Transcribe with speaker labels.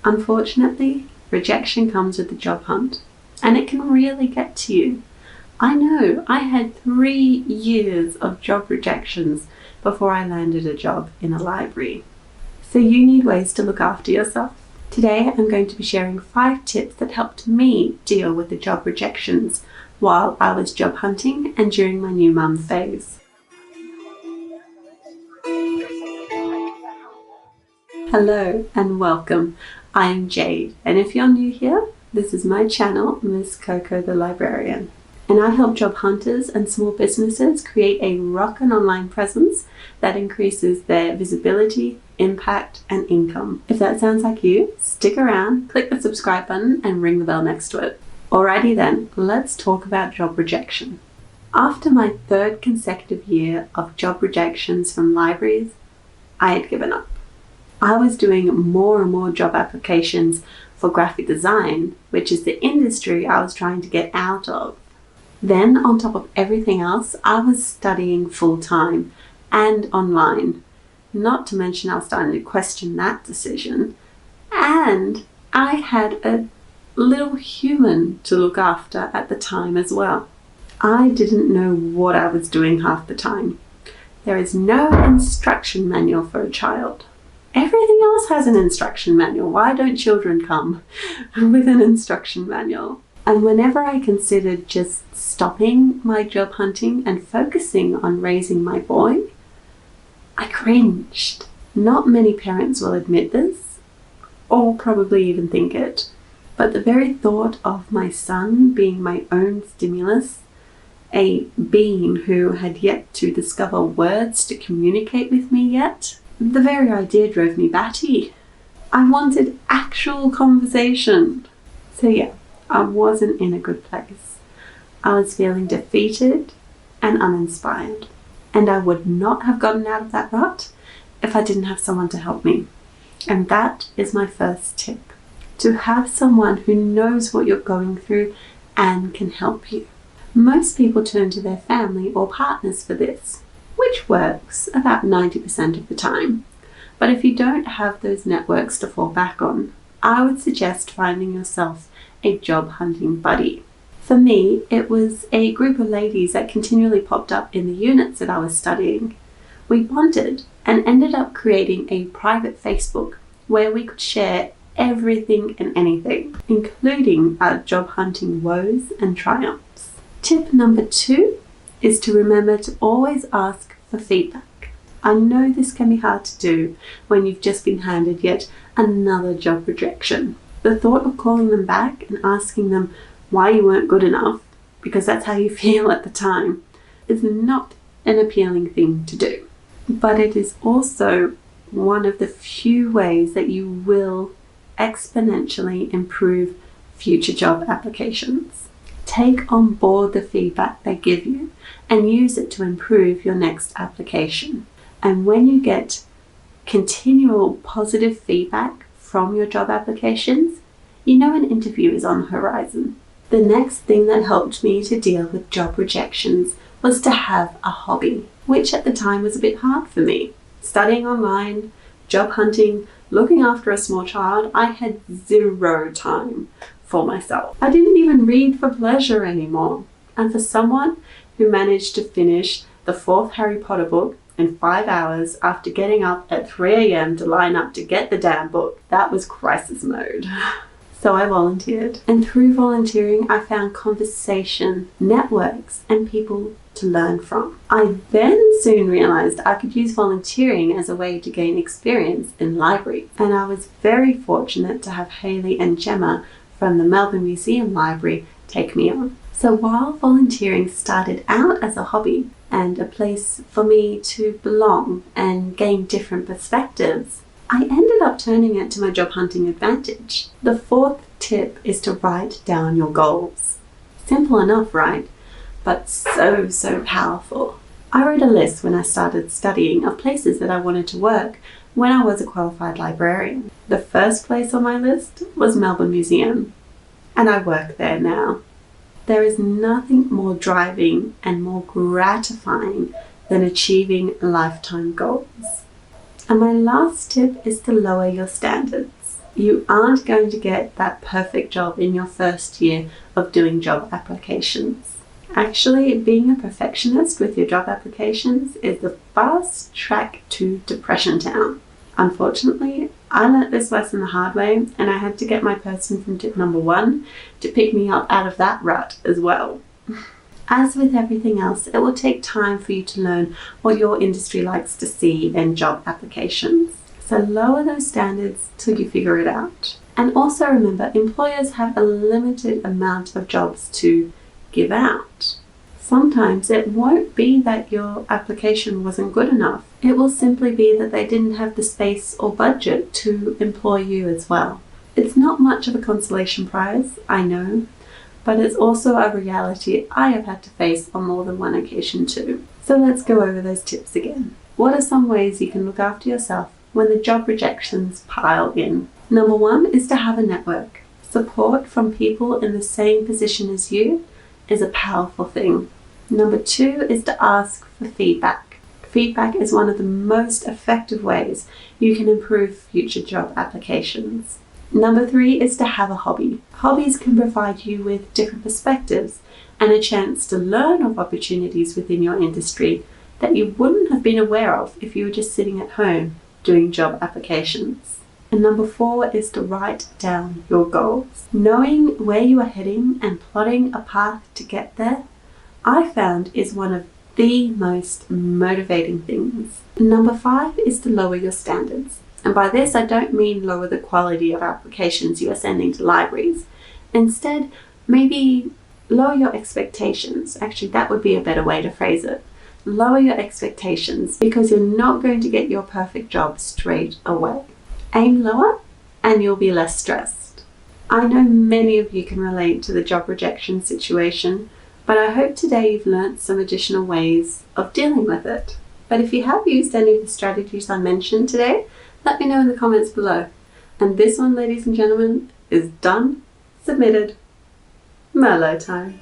Speaker 1: Unfortunately, rejection comes with the job hunt, and it can really get to you. I know, I had 3 years of job rejections before I landed a job in a library. So you need ways to look after yourself. Today I'm going to be sharing 5 tips that helped me deal with the job rejections while I was job hunting and during my new mum phase. Hello and welcome. I am Jade, and if you're new here, this is my channel, Misskoko the Librarian. And I help job hunters and small businesses create a rockin' online presence that increases their visibility, impact, and income. If that sounds like you, stick around, click the subscribe button, and ring the bell next to it. Alrighty then, let's talk about job rejection. After my 3rd consecutive year of job rejections from libraries, I had given up. I was doing more and more job applications for graphic design, which is the industry I was trying to get out of. Then, on top of everything else, I was studying full-time and online. Not to mention I was starting to question that decision. And I had a little human to look after at the time as well. I didn't know what I was doing half the time. There is no instruction manual for a child. Everything else has an instruction manual. Why don't children come with an instruction manual? And whenever I considered just stopping my job hunting and focusing on raising my boy, I cringed. Not many parents will admit this, or probably even think it. But the very thought of my son being my own stimulus, a being who had yet to discover words to communicate with me yet, the very idea drove me batty. I wanted actual conversation. So yeah, I wasn't in a good place. I was feeling defeated and uninspired. And I would not have gotten out of that rut if I didn't have someone to help me. And that is my first tip. To have someone who knows what you're going through and can help you. Most people turn to their family or partners for this, which works about 90% of the time. But if you don't have those networks to fall back on, I would suggest finding yourself a job hunting buddy. For me, it was a group of ladies that continually popped up in the units that I was studying. We bonded and ended up creating a private Facebook where we could share everything and anything, including our job hunting woes and triumphs. Tip number 2 is to remember to always ask for feedback. I know this can be hard to do when you've just been handed yet another job rejection. The thought of calling them back and asking them why you weren't good enough, because that's how you feel at the time, is not an appealing thing to do. But it is also one of the few ways that you will exponentially improve future job applications. Take on board the feedback they give you and use it to improve your next application. And when you get continual positive feedback from your job applications, you know an interview is on the horizon. The next thing that helped me to deal with job rejections was to have a hobby, which at the time was a bit hard for me. Studying online, job hunting, looking after a small child, I had 0 time for myself. I didn't even read for pleasure anymore. And for someone who managed to finish the 4th Harry Potter book in 5 hours after getting up at 3 a.m. to line up to get the damn book, that was crisis mode. So I volunteered. And through volunteering, I found conversation, networks, and people to learn from. I then soon realized I could use volunteering as a way to gain experience in library. And I was very fortunate to have Hayley and Gemma from the Melbourne Museum Library take me on. So while volunteering started out as a hobby and a place for me to belong and gain different perspectives, I ended up turning it to my job hunting advantage. The 4th tip is to write down your goals. Simple enough, right? But so powerful. I wrote a list when I started studying of places that I wanted to work when I was a qualified librarian. The first place on my list was Melbourne Museum, and I work there now. There is nothing more driving and more gratifying than achieving lifetime goals. And my last tip is to lower your standards. You aren't going to get that perfect job in your first year of doing job applications. Actually, being a perfectionist with your job applications is the fast track to Depression Town. Unfortunately, I learnt this lesson the hard way, and I had to get my person from tip number 1 to pick me up out of that rut as well. As with everything else, it will take time for you to learn what your industry likes to see in job applications. So lower those standards till you figure it out. And also remember, employers have a limited amount of jobs to give out. Sometimes it won't be that your application wasn't good enough. It will simply be that they didn't have the space or budget to employ you as well. It's not much of a consolation prize, I know, but it's also a reality I have had to face on more than one occasion too. So let's go over those tips again. What are some ways you can look after yourself when the job rejections pile in? Number 1 is to have a network. Support from people in the same position as you is a powerful thing. Number 2 is to ask for feedback. Feedback is one of the most effective ways you can improve future job applications. Number 3 is to have a hobby. Hobbies can provide you with different perspectives and a chance to learn of opportunities within your industry that you wouldn't have been aware of if you were just sitting at home doing job applications. And number 4 is to write down your goals. Knowing where you are heading and plotting a path to get there, I found is one of the most motivating things. Number 5 is to lower your standards. And by this, I don't mean lower the quality of applications you are sending to libraries. Instead, maybe lower your expectations. Actually, that would be a better way to phrase it. Lower your expectations because you're not going to get your perfect job straight away. Aim lower and you'll be less stressed. I know many of you can relate to the job rejection situation, but I hope today you've learnt some additional ways of dealing with it. But if you have used any of the strategies I mentioned today, let me know in the comments below. And this one, ladies and gentlemen, is done, submitted, Merlot time.